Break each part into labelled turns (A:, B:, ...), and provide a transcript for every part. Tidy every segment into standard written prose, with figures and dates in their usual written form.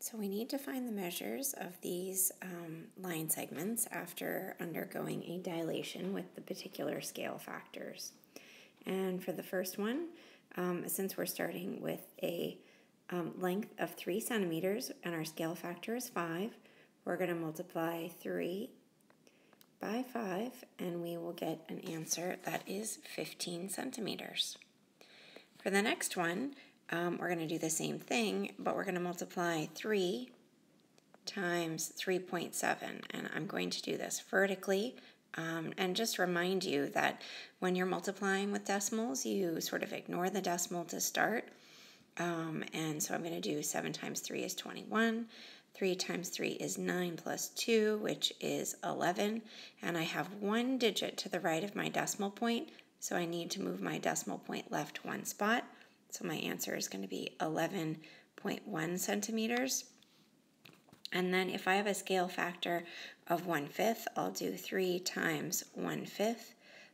A: So we need to find the measures of these line segments after undergoing a dilation with the particular scale factors. And for the first one, since we're starting with a length of 3 centimeters and our scale factor is 5, we're going to multiply 3 by 5 and we will get an answer that is 15 centimeters. For the next one, we're going to do the same thing, but we're going to multiply 3 times 3.7, and I'm going to do this vertically, and just remind you that when you're multiplying with decimals, you sort of ignore the decimal to start, and so I'm going to do 7 times 3 is 21, 3 times 3 is 9 plus 2, which is 11, and I have one digit to the right of my decimal point, so I need to move my decimal point left one spot. So my answer is going to be 11.1 centimeters. And then if I have a scale factor of 1/5, I'll do 3 times 1/5.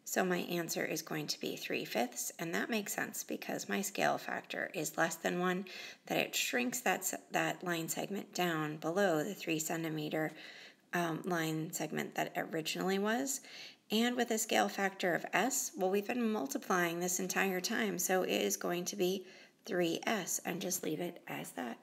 A: So my answer is going to be 3/5. And that makes sense because my scale factor is less than 1, that it shrinks that line segment down below the 3 centimeter line segment that originally was. And with a scale factor of s, well, we've been multiplying this entire time, so it is going to be 3s, and just leave it as that.